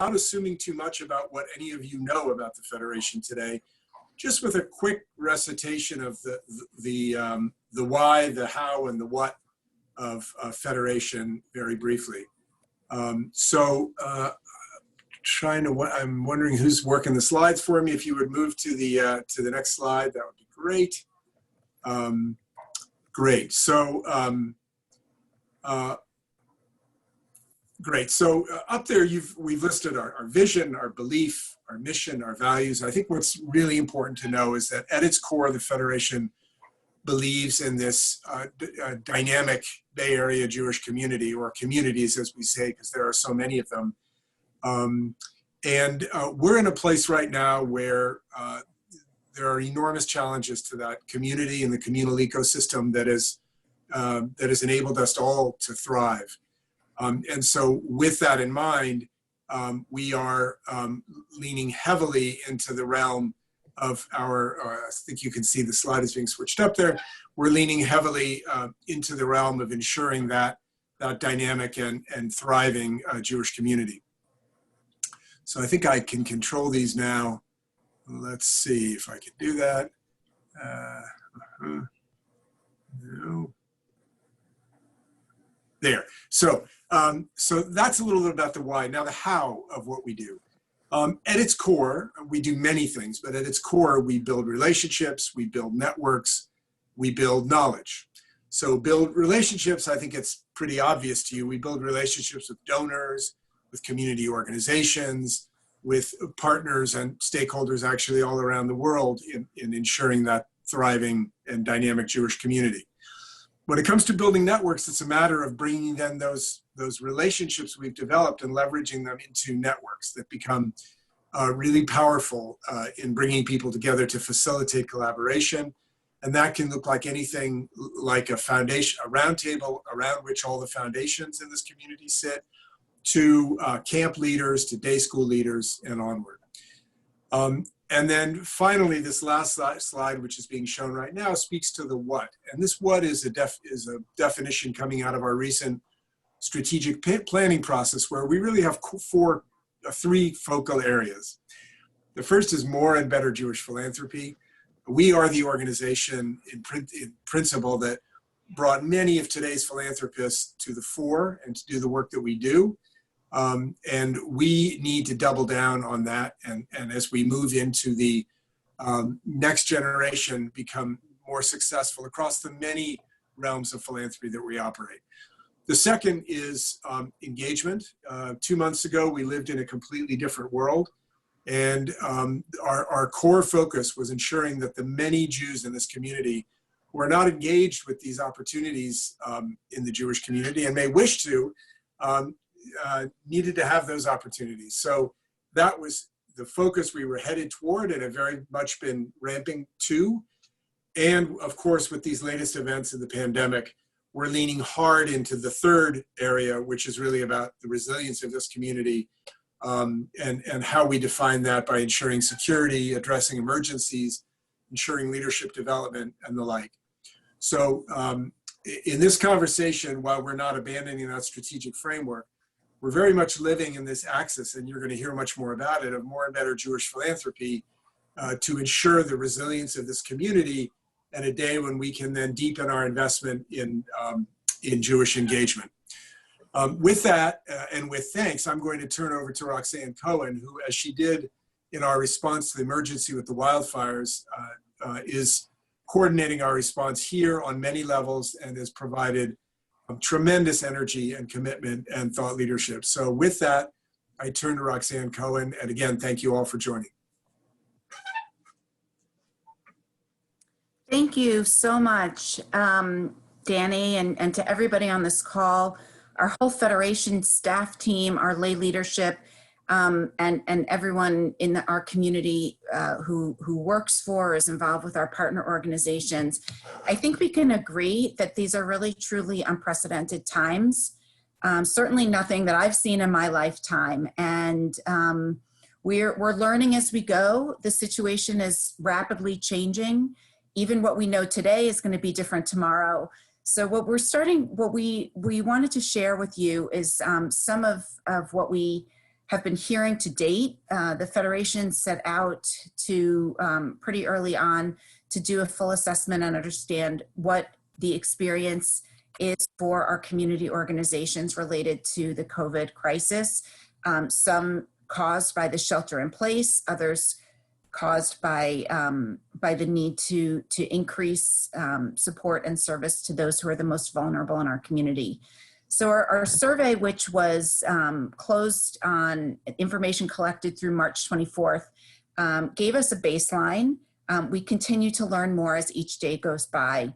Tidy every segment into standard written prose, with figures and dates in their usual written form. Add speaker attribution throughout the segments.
Speaker 1: assuming too much about what any of you know about the Federation today, just with a quick recitation of the why, the how, and the what of Federation very briefly. I'm wondering who's working the slides for me. If you would move to the next slide, that would be great. Great. Great. So up there, we've listed our vision, our belief, our mission, our values. I think what's really important to know is that at its core, the Federation believes in this dynamic Bay Area Jewish community, or communities, as we say, because there are so many of them. We're in a place right now where there are enormous challenges to that community and the communal ecosystem that has enabled us all to thrive. And so with that in mind, we are leaning heavily into the realm of I think you can see the slide is being switched up there. We're leaning heavily into the realm of ensuring that dynamic and thriving Jewish community. So I think I can control these now. Let's see if I can do that. No. There. So that's a little bit about the why. Now the how of what we do. At its core, we do many things, but at its core, we build relationships, we build networks, we build knowledge. So build relationships, I think it's pretty obvious to you. We build relationships with donors, with community organizations, with partners and stakeholders actually all around the world in ensuring that thriving and dynamic Jewish community. When it comes to building networks, it's a matter of bringing then those relationships we've developed and leveraging them into networks that become really powerful in bringing people together to facilitate collaboration. And that can look like anything like a foundation, a round table around which all the foundations in this community sit, to camp leaders, to day school leaders, and onward. And then finally, this last slide, which is being shown right now, speaks to the what. And this what is a definition coming out of our recent strategic planning process, where we really have three focal areas. The first is more and better Jewish philanthropy. We are the organization in principle that brought many of today's philanthropists to the fore and to do the work that we do. And we need to double down on that. And as we move into the next generation, become more successful across the many realms of philanthropy that we operate. The second is engagement. 2 months ago, we lived in a completely different world. And our core focus was ensuring that the many Jews in this community who are not engaged with these opportunities in the Jewish community and may wish to, needed to have those opportunities. So that was the focus we were headed toward and have very much been ramping to. And of course, with these latest events in the pandemic, we're leaning hard into the third area, which is really about the resilience of this community and how we define that by ensuring security, addressing emergencies, ensuring leadership development, and the like. So in this conversation, while we're not abandoning that strategic framework, we're very much living in this axis, and you're going to hear much more about it, of more and better Jewish philanthropy to ensure the resilience of this community, and a day when we can then deepen our investment in Jewish engagement. With that, and with thanks, I'm going to turn over to Roxane Cohen, who, as she did in our response to the emergency with the wildfires, is coordinating our response here on many levels and has provided tremendous energy and commitment and thought leadership. So with that, I turn to Roxane Cohen, and again, thank you all for joining.
Speaker 2: Thank you so much, Danny, and to everybody on this call, our whole Federation staff team, our lay leadership, and everyone in our community who works for, is involved with our partner organizations. I think we can agree that these are really truly unprecedented times. Certainly nothing that I've seen in my lifetime. And we're learning as we go. The situation is rapidly changing. Even what we know today is going to be different tomorrow. So what we wanted to share with you is some of what we have been hearing to date. The Federation set out to pretty early on to do a full assessment and understand what the experience is for our community organizations related to the COVID crisis. Some caused by the shelter in place, others caused by the need to increase support and service to those who are the most vulnerable in our community. So our survey, which was closed on information collected through March 24th, gave us a baseline. We continue to learn more as each day goes by.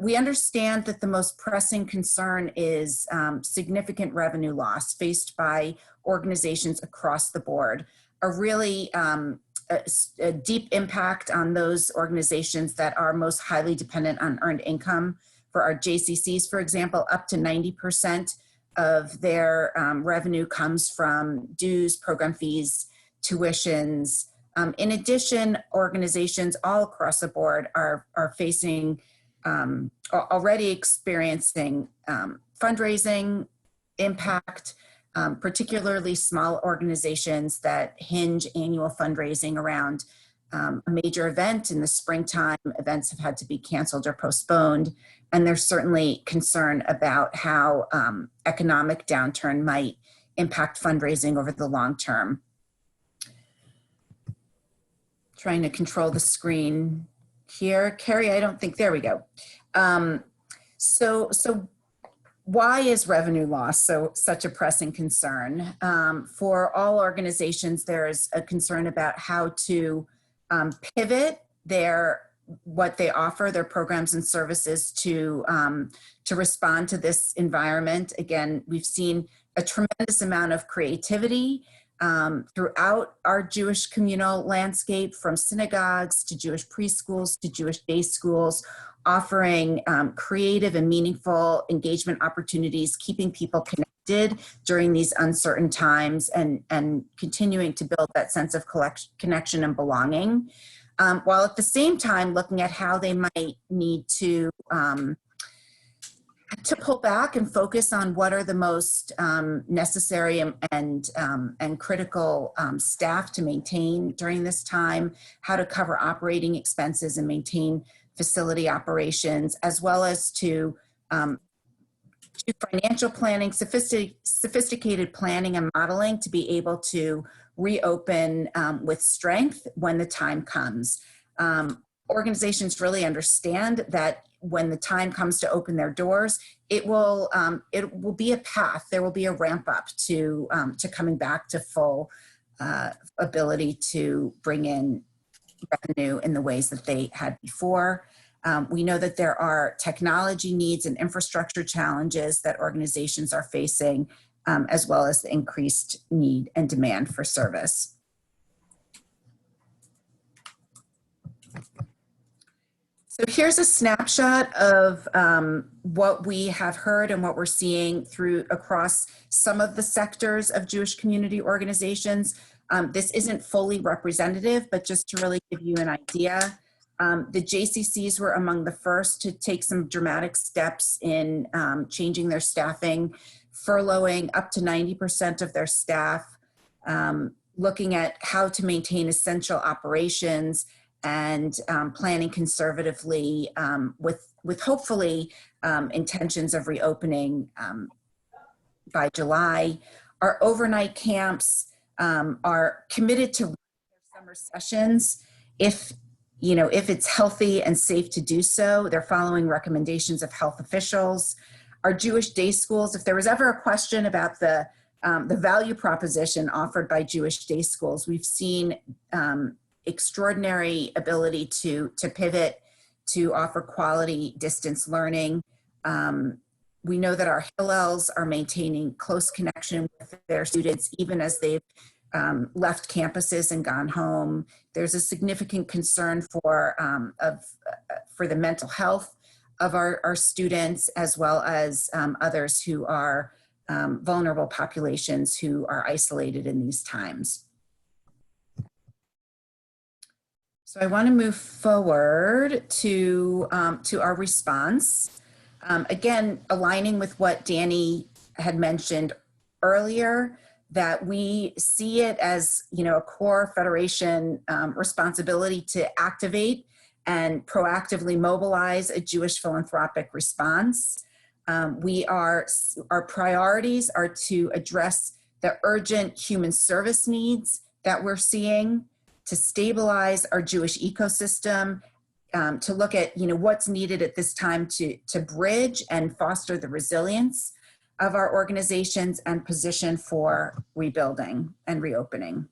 Speaker 2: We understand that the most pressing concern is significant revenue loss faced by organizations across the board, a really a deep impact on those organizations that are most highly dependent on earned income. For our JCCs, for example, up to 90% of their revenue comes from dues, program fees, tuitions. In addition, organizations all across the board are facing, already experiencing fundraising impact, particularly small organizations that hinge annual fundraising around a major event. In the springtime, events have had to be canceled or postponed. And there's certainly concern about how economic downturn might impact fundraising over the long term. Trying to control the screen here. Carrie, I don't think, there we go. So why is revenue loss such a pressing concern? For all organizations, there's a concern about how to pivot what they offer, their programs and services to respond to this environment. Again, we've seen a tremendous amount of creativity throughout our Jewish communal landscape, from synagogues to Jewish preschools to Jewish day schools, offering creative and meaningful engagement opportunities, keeping people connected during these uncertain times, and continuing to build that sense of connection and belonging, while at the same time looking at how they might need to pull back and focus on what are the most necessary and critical staff to maintain during this time, how to cover operating expenses and maintain facility operations, as well as to financial planning, sophisticated planning and modeling to be able to reopen with strength when the time comes. Organizations really understand that when the time comes to open their doors, it will be a path. There will be a ramp up to coming back to full ability to bring in revenue in the ways that they had before. We know that there are technology needs and infrastructure challenges that organizations are facing, as well as the increased need and demand for service. So here's a snapshot of what we have heard and what we're seeing across some of the sectors of Jewish community organizations. This isn't fully representative, but just to really give you an idea, the JCCs were among the first to take some dramatic steps in changing their staffing, furloughing up to 90% of their staff, looking at how to maintain essential operations, and planning conservatively with hopefully intentions of reopening by July. Our overnight camps are committed to summer sessions if it's healthy and safe to do so. They're following recommendations of health officials. Our Jewish day schools, if there was ever a question about the value proposition offered by Jewish day schools, we've seen extraordinary ability to pivot, to offer quality distance learning. We know that our Hillels are maintaining close connection with their students, even as they've left campuses and gone home. There's a significant concern for the mental health of our students, as well as others who are vulnerable populations who are isolated in these times. So I want to move forward to our response. Again, aligning with what Danny had mentioned earlier, that we see it as, a core Federation responsibility to activate and proactively mobilize a Jewish philanthropic response. Our priorities are to address the urgent human service needs that we're seeing, to stabilize our Jewish ecosystem, to look at what's needed at this time to bridge and foster the resilience of our organizations and position for rebuilding and reopening.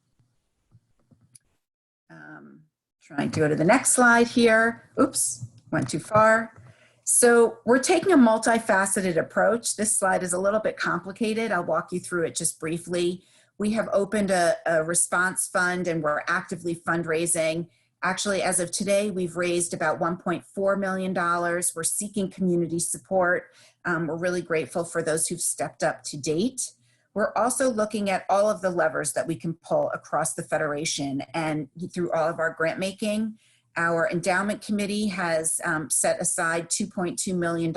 Speaker 2: Trying to go to the next slide here. Oops, went too far. So we're taking a multifaceted approach. This slide is a little bit complicated. I'll walk you through it just briefly. We have opened a response fund and we're actively fundraising. Actually, as of today, we've raised about $1.4 million. We're seeking community support. We're really grateful for those who've stepped up to date. We're also looking at all of the levers that we can pull across the Federation and through all of our grant making. Our endowment committee has set aside $2.2 million,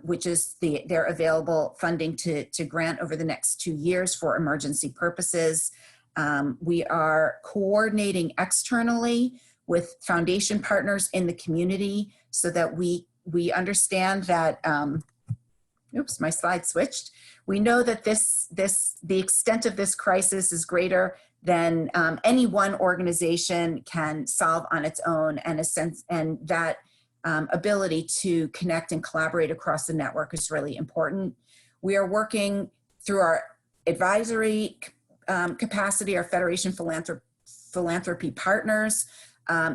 Speaker 2: which is their available funding to grant over the next 2 years for emergency purposes. We are coordinating externally with foundation partners in the community so that we understand that, oops, my slide switched. We know that the extent of this crisis is greater than any one organization can solve on its own, and that ability to connect and collaborate across the network is really important. We are working through our advisory capacity, our Federation philanthropy partners,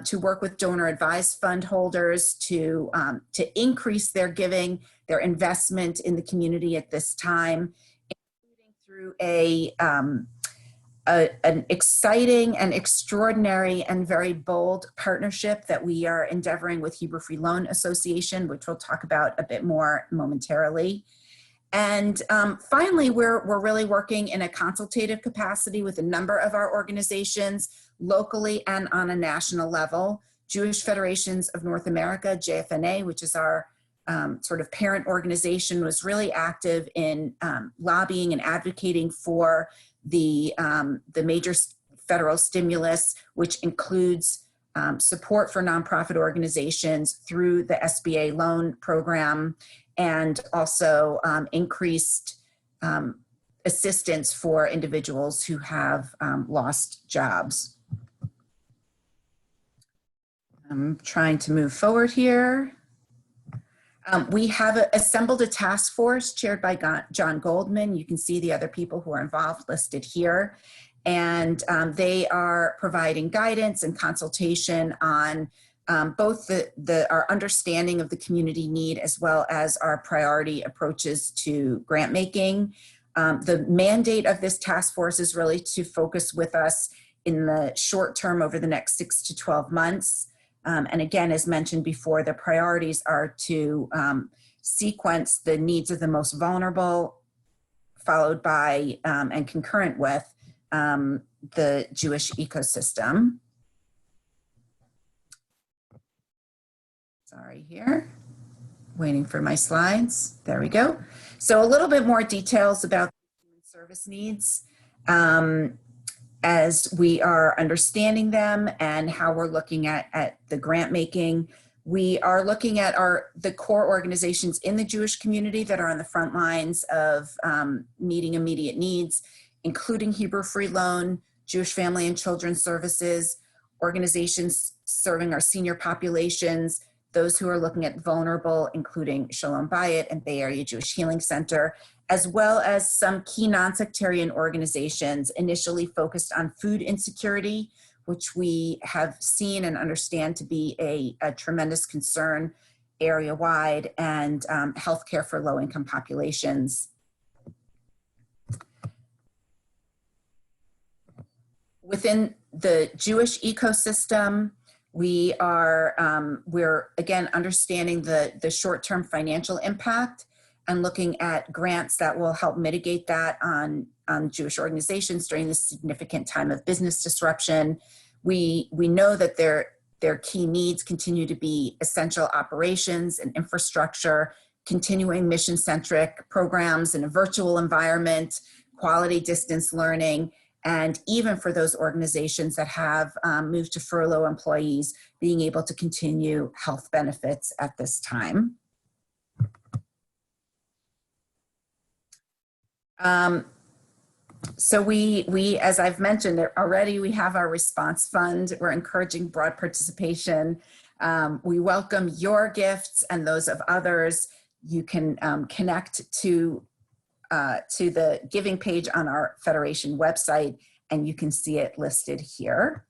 Speaker 2: to work with donor advised fund holders to increase their giving, their investment in the community at this time, including through an exciting and extraordinary and very bold partnership that we are endeavoring with Hebrew Free Loan Association, which we'll talk about a bit more momentarily. And finally, we're really working in a consultative capacity with a number of our organizations, locally and on a national level. Jewish Federations of North America, JFNA, which is our sort of parent organization, was really active in lobbying and advocating for the major federal stimulus, which includes support for nonprofit organizations through the SBA loan program, and also increased assistance for individuals who have lost jobs. I'm trying to move forward here. We have assembled a task force chaired by John Goldman. You can see the other people who are involved listed here. And they are providing guidance and consultation on both our understanding of the community need as well as our priority approaches to grant making. The mandate of this task force is really to focus with us in the short term over the next 6 to 12 months. And again, as mentioned before, the priorities are to sequence the needs of the most vulnerable, followed by and concurrent with the Jewish ecosystem. Sorry here, waiting for my slides. There we go. So a little bit more details about human service needs as we are understanding them and how we're looking at the grant making. We are looking at the core organizations in the Jewish community that are on the front lines of meeting immediate needs, including Hebrew Free Loan, Jewish Family and Children's Services, organizations serving our senior populations, those who are looking at vulnerable, including Shalom Bayit and Bay Area Jewish Healing Center, as well as some key non-sectarian organizations initially focused on food insecurity, which we have seen and understand to be a tremendous concern area-wide, and healthcare for low-income populations. Within the Jewish ecosystem, we're again understanding the short-term financial impact and looking at grants that will help mitigate that on Jewish organizations during this significant time of business disruption. We know that their key needs continue to be essential operations and infrastructure, continuing mission-centric programs in a virtual environment, quality distance learning, and even for those organizations that have moved to furlough employees, being able to continue health benefits at this time. So we, as I've mentioned already, we have our response fund. We're encouraging broad participation. We welcome your gifts and those of others. You can connect to the giving page on our Federation website, and you can see it listed here.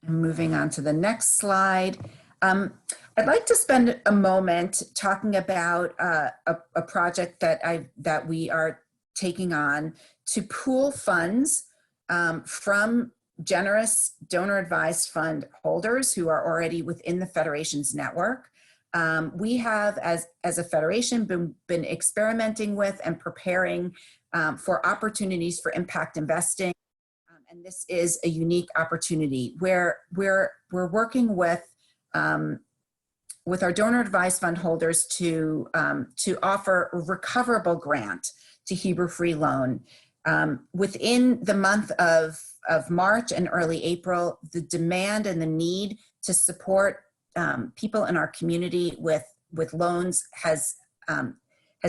Speaker 2: And moving on to the next slide. I'd like to spend a moment talking about a project that we are taking on to pool funds from generous donor-advised fund holders who are already within the Federation's network. We have, as a Federation, been experimenting with and preparing for opportunities for impact investing. And this is a unique opportunity where we're working with our donor-advised fund holders to offer a recoverable grant to Hebrew Free Loan. Within the month of March and early April, the demand and the need to support people in our community with loans has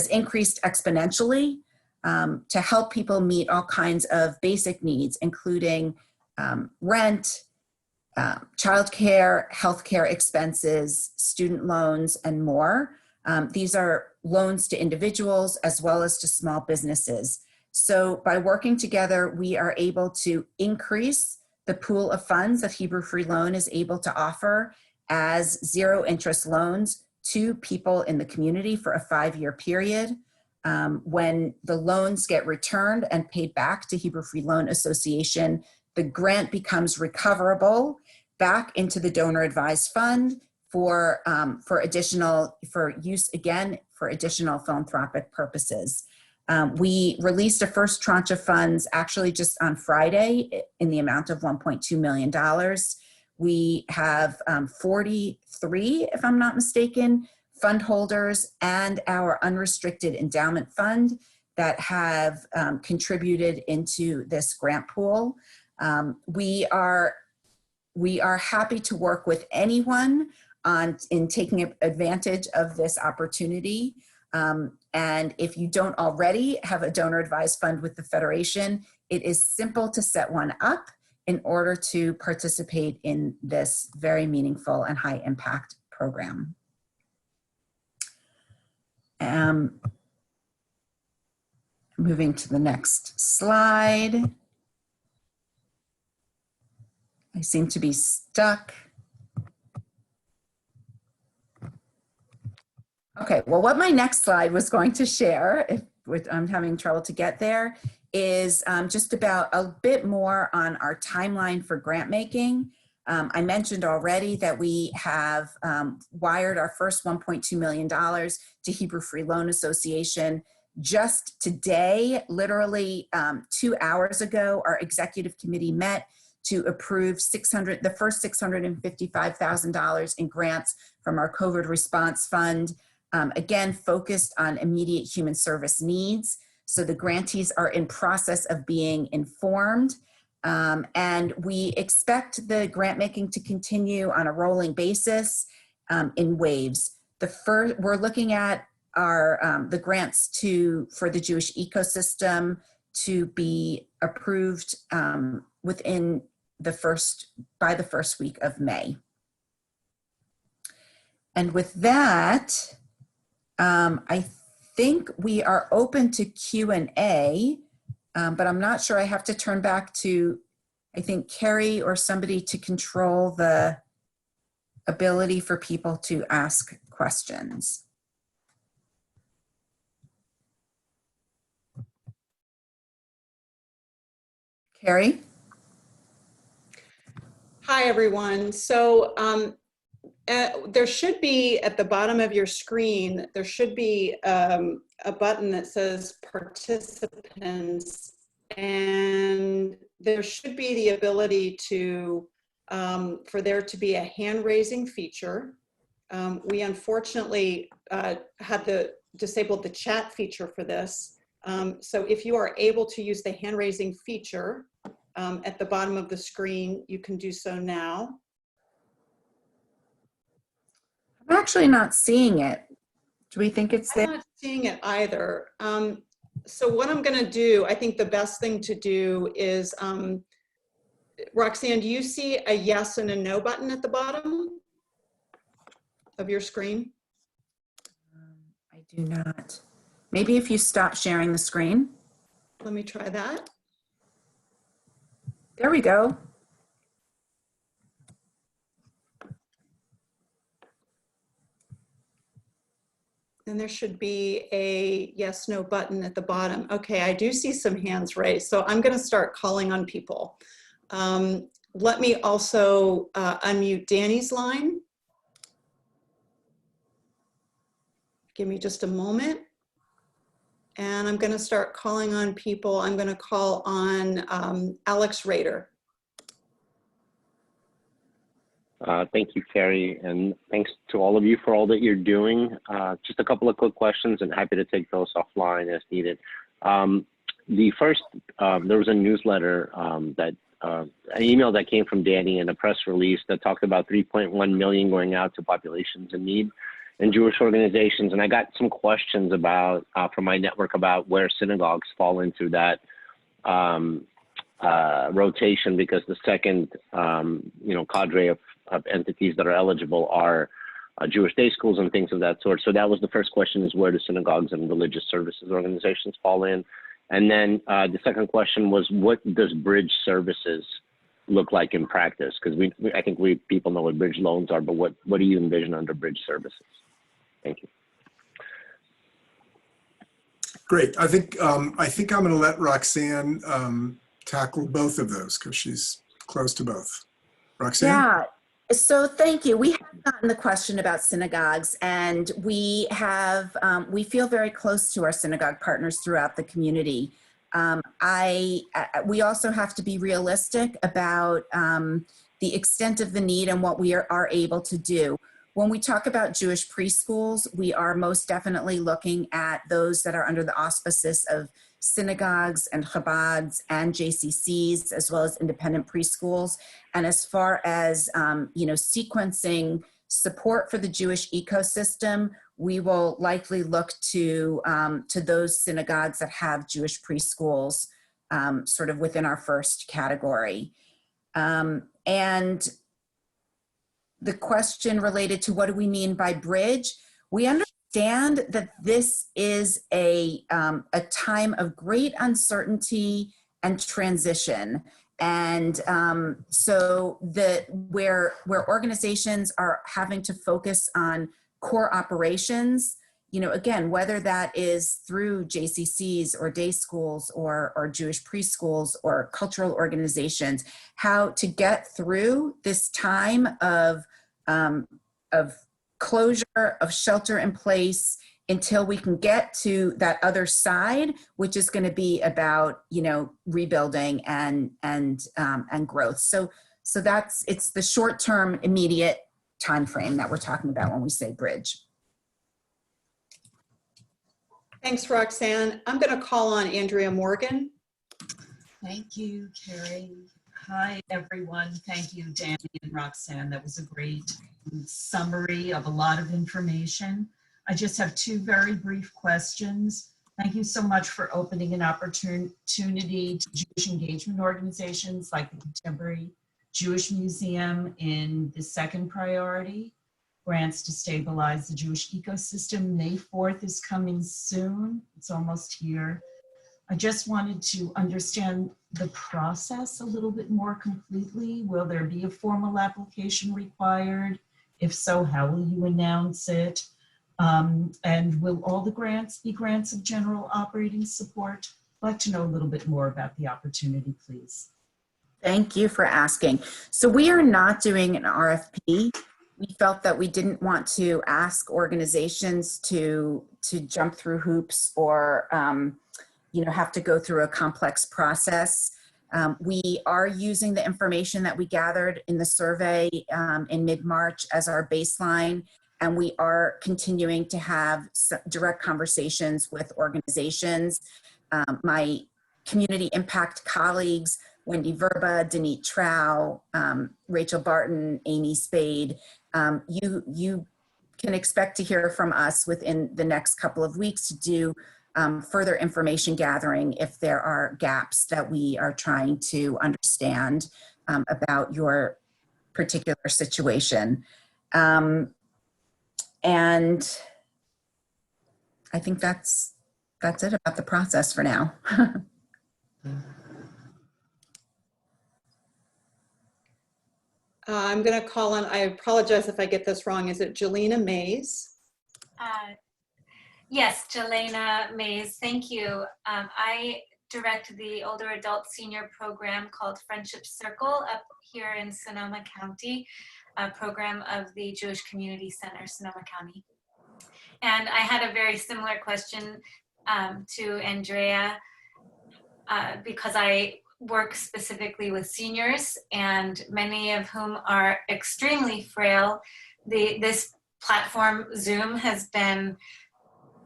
Speaker 2: increased exponentially to help people meet all kinds of basic needs, including rent, childcare, healthcare expenses, student loans, and more. These are loans to individuals as well as to small businesses. So by working together, we are able to increase the pool of funds that Hebrew Free Loan is able to offer as zero interest loans to people in the community for a 5-year period. When the loans get returned and paid back to Hebrew Free Loan Association, the grant becomes recoverable back into the donor advised fund for use again for additional philanthropic purposes. We released a first tranche of funds actually just on Friday in the amount of $1.2 million. We have 43, if I'm not mistaken, fund holders and our unrestricted endowment fund that have contributed into this grant pool. We are happy to work with anyone in taking advantage of this opportunity. And if you don't already have a donor advised fund with the Federation, it is simple to set one up in order to participate in this very meaningful and high impact program. Moving to the next slide. I seem to be stuck. Okay, well, what my next slide was going to share, I'm having trouble to get there, is just about a bit more on our timeline for grant making. I mentioned already that we have wired our first $1.2 million to Hebrew Free Loan Association. Just today, literally 2 hours ago, our executive committee met to approve the first $655,000 in grants from our COVID response fund, again, focused on immediate human service needs. So the grantees are in process of being informed, and we expect the grant making to continue on a rolling basis in waves. We're looking at the grants for the Jewish ecosystem to be approved by the first week of May. And with that, I think we are open to Q&A, but I'm not sure. I have to turn back to, I think, Carrie or somebody to control the ability for people to ask questions. Carrie?
Speaker 3: Hi, everyone. So there should be at the bottom of your screen, there should be a button that says participants, and there should be the ability to for there to be a hand raising feature. We unfortunately had to disable the chat feature for this. So if you are able to use the hand raising feature at the bottom of the screen, you can do so now.
Speaker 2: I'm actually not seeing it. Do we think it's
Speaker 3: I'm
Speaker 2: there?
Speaker 3: not seeing it either. So what I'm going to do, I think the best thing to do is, Roxane, do you see a yes and a no button at the bottom of your screen?
Speaker 2: I do not. Maybe if you stop sharing the screen.
Speaker 3: Let me try that.
Speaker 2: There we go.
Speaker 3: Then there should be a yes, no button at the bottom. Okay, I do see some hands raised. So I'm going to start calling on people. Let me also unmute Danny's line. Give me just a moment. And I'm going to start calling on people. I'm going to call on Alex Rader.
Speaker 4: Thank you, Carrie, and thanks to all of you for all that you're doing. Just a couple of quick questions, and happy to take those offline as needed. The first, there was a newsletter an email that came from Danny and a press release that talked about 3.1 million going out to populations in need and Jewish organizations. And I got some questions about, from my network, about where synagogues fall into that rotation, because the second, cadre of entities that are eligible are Jewish day schools and things of that sort. So that was the first question, is where do synagogues and religious services organizations fall in? And then the second question was, what does bridge services look like in practice? Because I think people know what bridge loans are, but what do you envision under bridge services? Thank you.
Speaker 1: Great. I think I'm going to let Roxane tackle both of those because she's close to both. Roxane?
Speaker 2: Yeah. So thank you. We have gotten the question about synagogues, and we have we feel very close to our synagogue partners throughout the community. We also have to be realistic about the extent of the need and what we are able to do. When we talk about Jewish preschools, we are most definitely looking at those that are under the auspices of synagogues and Chabads and JCCs, as well as independent preschools. And as far as sequencing support for the Jewish ecosystem, we will likely look to those synagogues that have Jewish preschools sort of within our first category. And the question related to what do we mean by bridge, we understand that this is a time of great uncertainty and transition. And so where organizations are having to focus on core operations, again, whether that is through JCCs or day schools or Jewish preschools or cultural organizations, how to get through this time of closure, of shelter in place, until we can get to that other side, which is going to be about, rebuilding and growth. So it's the short-term, immediate time frame that we're talking about when we say bridge.
Speaker 3: Thanks, Roxane. I'm going to call on Andrea Morgan.
Speaker 5: Thank you, Carrie. Hi, everyone. Thank you, Danny and Roxane. That was a great summary of a lot of information. I just have two very brief questions. Thank you so much for opening an opportunity to Jewish engagement organizations like the Contemporary Jewish Museum in the second priority, grants to stabilize the Jewish ecosystem. May 4th is coming soon. It's almost here. I just wanted to understand the process a little bit more completely. Will there be a formal application required? If so, how will you announce it? And will all the grants be grants of general operating support? I'd like to know a little bit more about the opportunity, please.
Speaker 2: Thank you for asking. So we are not doing an RFP. We felt that we didn't want to ask organizations to jump through hoops or have to go through a complex process. We are using the information that we gathered in the survey in mid-March as our baseline, and we are continuing to have direct conversations with organizations. my community impact colleagues, Wendy Verba, Denise Trow, Rachel Barton, Amy Spade. You can expect to hear from us within the next couple of weeks to do further information gathering if there are gaps that we are trying to understand about your particular situation. And I think that's it about the process for now.
Speaker 3: I'm going to call on, I apologize if I get this wrong. Is it Jelena Mays?
Speaker 6: Yes, Jelena Mays, thank you. I direct the older adult senior program called Friendship Circle up here in Sonoma County, a program of the Jewish Community Center, Sonoma County. And I had a very similar question to Andrea because I work specifically with seniors, and many of whom are extremely frail. This platform, Zoom, has been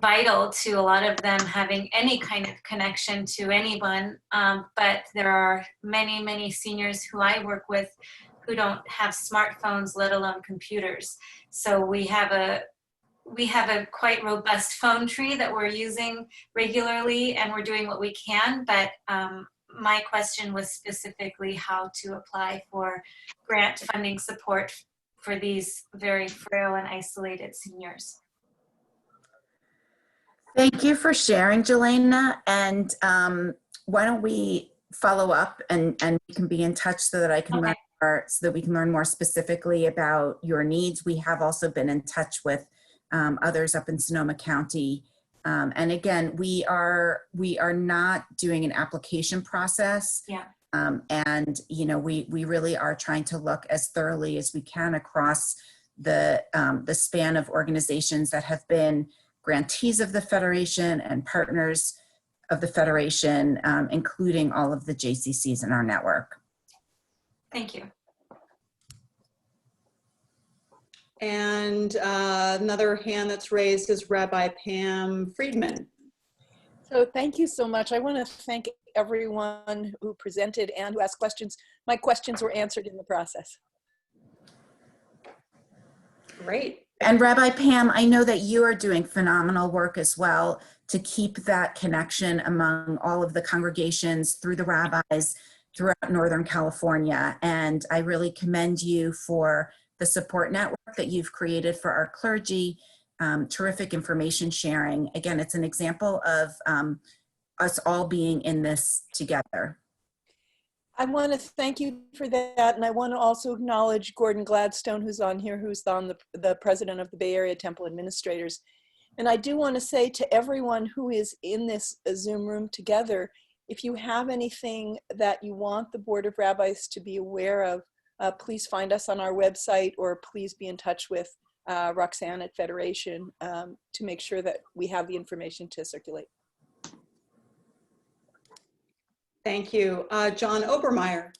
Speaker 6: vital to a lot of them having any kind of connection to anyone. But there are many, many seniors who I work with who don't have smartphones, let alone computers. So we have a quite robust phone tree that we're using regularly, and we're doing what we can. But my question was specifically how to apply for grant funding support for these very frail and isolated seniors.
Speaker 2: Thank you for sharing, Jelena. And why don't we follow up and we can be in touch so that I can learn more, so that we can learn more specifically about your needs. We have also been in touch with others up in Sonoma County. And again, we are not doing an application process.
Speaker 6: Yeah.
Speaker 2: And we really are trying to look as thoroughly as we can across the span of organizations that have been grantees of the Federation and partners of the Federation, including all of the JCCs in our network.
Speaker 6: Thank you.
Speaker 3: And another hand that's raised is Rabbi Pam Friedman.
Speaker 7: So thank you so much. I want to thank everyone who presented and who asked questions. My questions were answered in the process.
Speaker 3: Great.
Speaker 2: And Rabbi Pam, I know that you are doing phenomenal work as well to keep that connection among all of the congregations through the rabbis throughout Northern California. And I really commend you for the support network that you've created for our clergy, terrific information sharing. Again, it's an example of us all being in this together.
Speaker 7: I want to thank you for that. And I want to also acknowledge Gordon Gladstone, who's on here, who's the president of the Bay Area Temple Administrators. And I do want to say to everyone who is in this Zoom room together, if you have anything that you want the Board of Rabbis to be aware of, please find us on our website, or please be in touch with Roxane at Federation to make sure that we have the information to circulate.
Speaker 3: Thank you. John Obermeyer.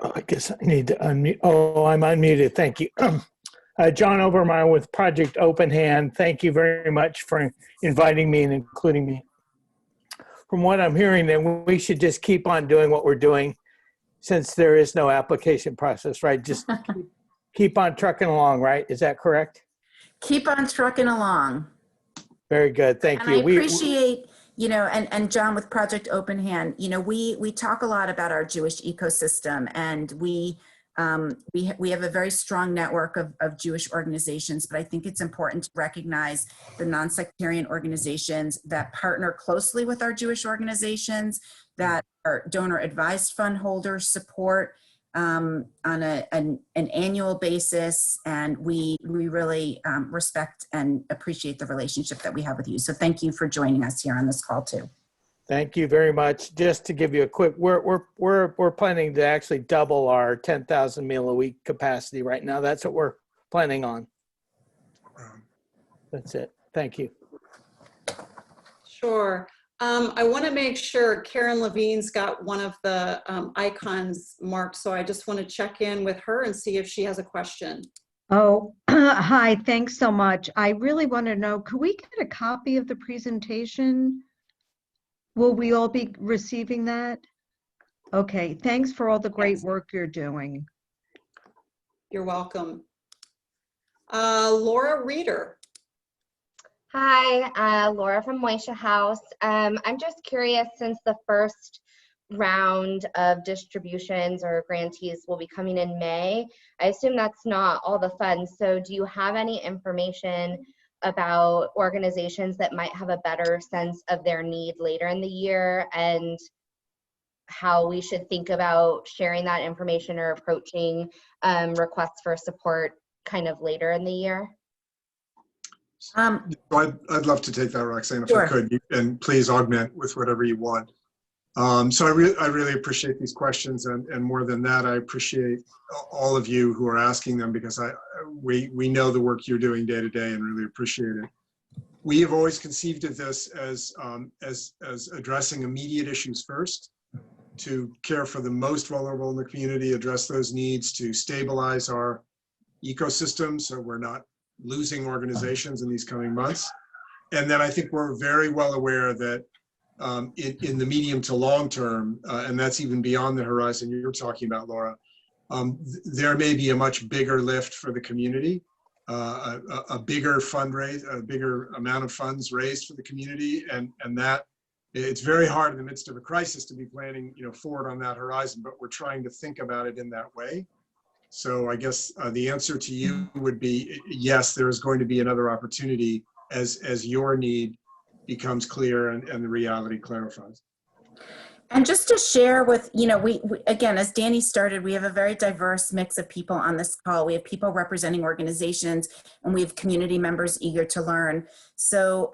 Speaker 8: I guess I need to unmute. Oh, I'm unmuted. Thank you. John Obermeyer with Project Open Hand. Thank you very much for inviting me and including me. From what I'm hearing, then we should just keep on doing what we're doing since there is no application process, right? Just keep on trucking along, right? Is that correct?
Speaker 2: Keep on trucking along.
Speaker 8: Very good. Thank you.
Speaker 2: I appreciate, and John with Project Open Hand, we talk a lot about our Jewish ecosystem, and we have a very strong network of Jewish organizations, but I think it's important to recognize the non-sectarian organizations that partner closely with our Jewish organizations, that our donor advised fund holders support on an annual basis. And we really respect and appreciate the relationship that we have with you. So thank you for joining us here on this call too.
Speaker 8: Thank you very much. Just to give you a quick, we're planning to actually double our 10,000 meal a week capacity right now. That's what we're planning on. That's it. Thank you.
Speaker 3: Sure. I want to make sure Karen Levine's got one of the icons marked, so I just want to check in with her and see if she has a question.
Speaker 9: Oh, hi, thanks so much. I really want to know, could we get a copy of the presentation Will we all be receiving that? Okay, thanks for all the great
Speaker 3: Yes.
Speaker 9: work you're doing.
Speaker 3: You're welcome. Laura Reeder.
Speaker 10: Hi, Laura from Moisha House. I'm just curious, since the first round of distributions or grantees will be coming in May, I assume that's not all the funds. So do you have any information about organizations that might have a better sense of their need later in the year and how we should think about sharing that information or approaching requests for support kind of later in the year?
Speaker 1: I'd love to take that, Roxane, if
Speaker 2: Sure.
Speaker 1: I could, and please augment with whatever you want. So I really appreciate these questions, and more than that, I appreciate all of you who are asking them, because we know the work you're doing day to day and really appreciate it. We have always conceived of this as addressing immediate issues first, to care for the most vulnerable in the community, address those needs, to stabilize our ecosystem so we're not losing organizations in these coming months. And then I think we're very well aware that in the medium to long term, and that's even beyond the horizon you're talking about, Laura, there may be a much bigger lift for the community, a bigger fundraise, a bigger amount of funds raised for the community, and that it's very hard in the midst of a crisis to be planning, forward on that horizon, but we're trying to think about it in that way. So I guess the answer to you would be yes, there is going to be another opportunity as your need becomes clear and the reality clarifies.
Speaker 2: And just to share with, we again, as Danny started, we have a very diverse mix of people on this call. We have people representing organizations, and we have community members eager to learn. So,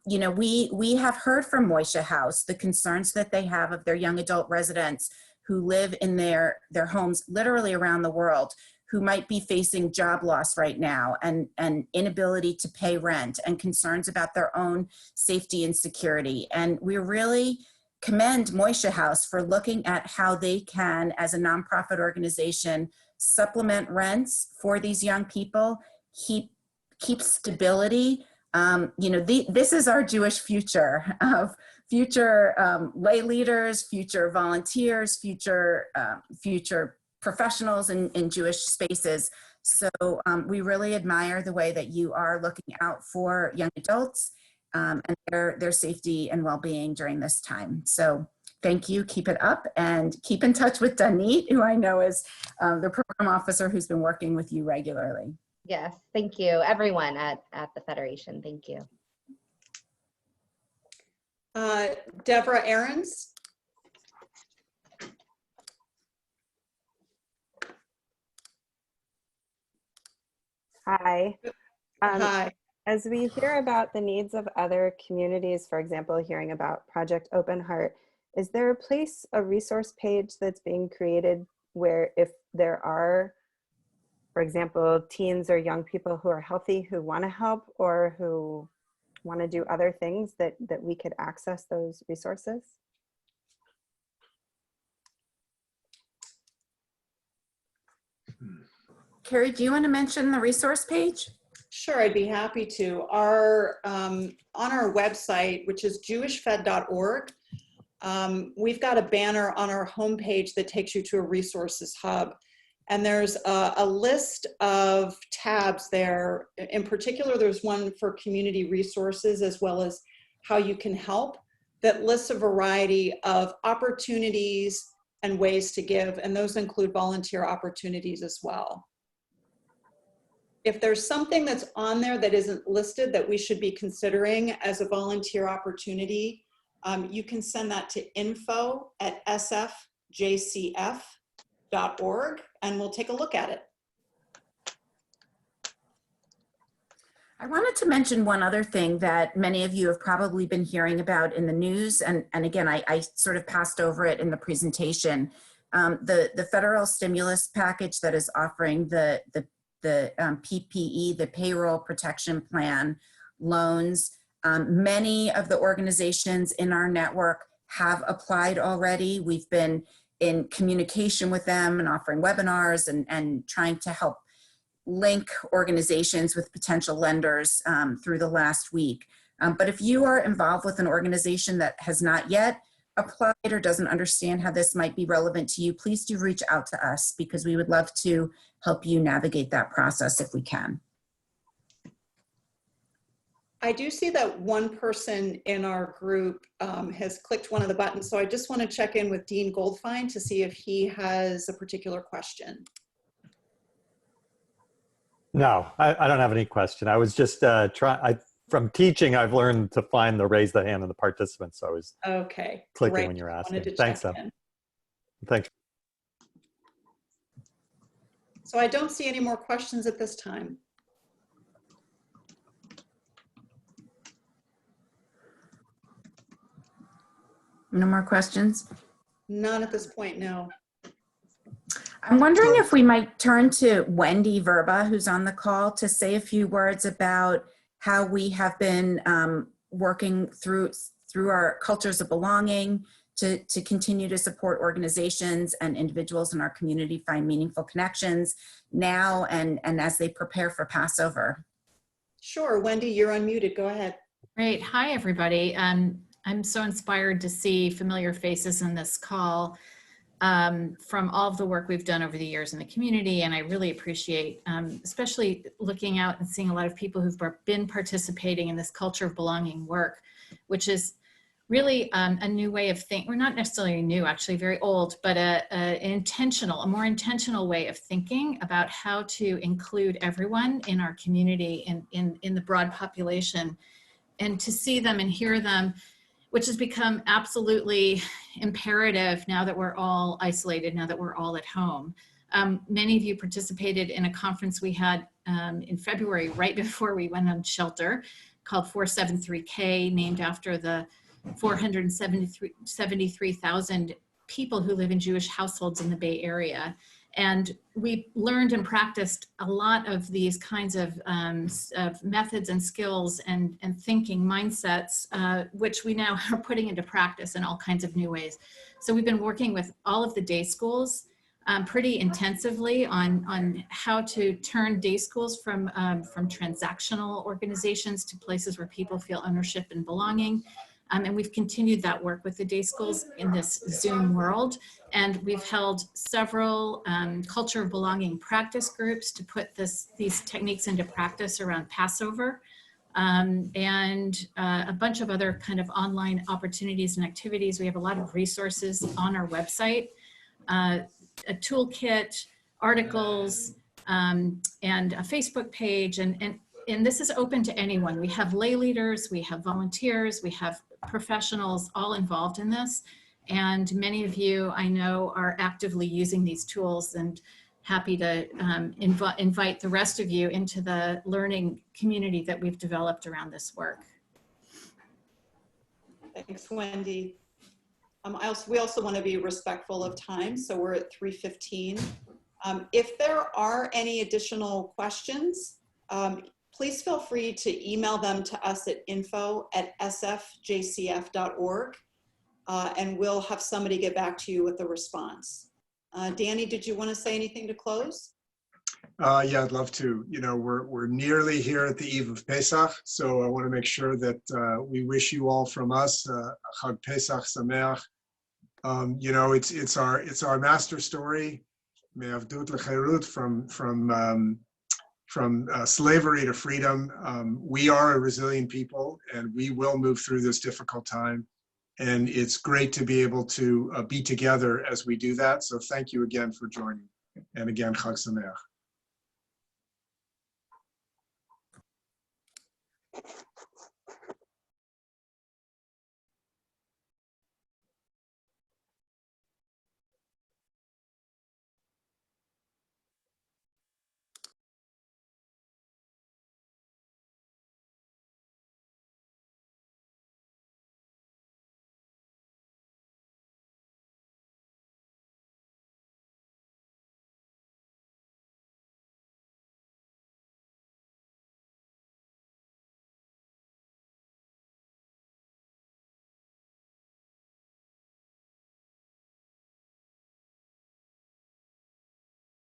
Speaker 2: we have heard from Moisha House the concerns that they have of their young adult residents who live in their homes literally around the world, who might be facing job loss right now and inability to pay rent, and concerns about their own safety and security. And we really commend Moisha House for looking at how they can, as a nonprofit organization, supplement rents for these young people, keep stability. This is our Jewish future of future lay leaders, future volunteers, future professionals in Jewish spaces. So we really admire the way that you are looking out for young adults and their safety and well-being during this time. So thank you, keep it up, and keep in touch with Danit, who I know is the program officer who's been working with you regularly.
Speaker 10: Yes, thank you, everyone at the Federation. Thank you.
Speaker 3: Deborah Ahrens.
Speaker 11: Hi.
Speaker 3: Hi.
Speaker 11: As we hear about the needs of other communities, for example, hearing about Project Open Heart, is there a resource page that's being created where if there are, for example, teens or young people who are healthy who want to help or who want to do other things, that we could access those resources?
Speaker 2: Carrie, do you want to mention the resource page?
Speaker 3: Sure, I'd be happy to. On our website, which is jewishfed.org, we've got a banner on our homepage that takes you to a resources hub. And there's a list of tabs there. In particular, there's one for community resources as well as how you can help, that lists a variety of opportunities and ways to give, and those include volunteer opportunities as well. If there's something that's on there that isn't listed that we should be considering as a volunteer opportunity, you can send that to info@sfjcf.org and we'll take a look at it.
Speaker 2: I wanted to mention one other thing that many of you have probably been hearing about in the news, and again, I sort of passed over it in the presentation. The federal stimulus package that is offering the PPE, the Payroll Protection Plan loans. Many of the organizations in our network have applied already. We've been in communication with them and offering webinars and trying to help link organizations with potential lenders through the last week. But if you are involved with an organization that has not yet applied or doesn't understand how this might be relevant to you, please do reach out to us, because we would love to help you navigate that process if we can.
Speaker 3: I do see that one person in our group has clicked one of the buttons, so I just want to check in with Dean Goldfein to see if he has a particular question.
Speaker 12: No, I don't have any question. I was just from teaching, I've learned to find the raise the hand of the participants. So I was clicking
Speaker 3: great.
Speaker 12: when you're asking.
Speaker 3: Wanted to
Speaker 12: Thanks,
Speaker 3: check
Speaker 12: Em.
Speaker 3: in.
Speaker 12: Thanks.
Speaker 3: So I don't see any more questions at this time.
Speaker 2: No more questions?
Speaker 3: None at this point, no.
Speaker 2: I'm wondering if we might turn to Wendy Verba, who's on the call, to say a few words about how we have been working through our cultures of belonging to continue to support organizations and individuals in our community find meaningful connections now and as they prepare for Passover. Sure,
Speaker 3: Wendy, you're unmuted. Go ahead.
Speaker 13: Great. Hi, everybody. I'm so inspired to see familiar faces in this call from all of the work we've done over the years in the community. And I really appreciate, especially looking out and seeing a lot of people who've been participating in this culture of belonging work, which is really a new way of thinking. We're not necessarily new, actually very old, but a more intentional way of thinking about how to include everyone in our community in the broad population, and to see them and hear them, which has become absolutely imperative now that we're all isolated, now that we're all at home. Many of you participated in a conference we had in February, right before we went on shelter, called 473K, named after the 473,000 people who live in Jewish households in the Bay Area. And we learned and practiced a lot of these kinds of methods and skills and thinking mindsets, which we now are putting into practice in all kinds of new ways. So we've been working with all of the day schools pretty intensively on how to turn day schools from transactional organizations to places where people feel ownership and belonging. And we've continued that work with the day schools in this Zoom world. And we've held several culture of belonging practice groups to put these techniques into practice around Passover, and a bunch of other kind of online opportunities and activities. We have a lot of resources on our website, a toolkit, articles, and a Facebook page. And this is open to anyone. We have lay leaders, we have volunteers, we have professionals all involved in this. And many of you I know are actively using these tools, and happy to invite the rest of you into the learning community that we've developed around this work.
Speaker 3: Thanks, Wendy. We also want to be respectful of time, so we're at 3:15. If there are any additional questions, please feel free to email them to us at info@sfjcf.org, and we'll have somebody get back to you with a response. Danny, did you want to say anything to close?
Speaker 1: Yeah, I'd love to. You know, we're nearly here at the eve of Pesach, so I want to make sure that we wish you all from us Chag Pesach Sameach. You know, it's our master story, Me'avdut L'Cherut, from slavery to freedom. We are a resilient people, and we will move through this difficult time. And it's great to be able to be together as we do that. So thank you again for joining. And again, Chag Sameach.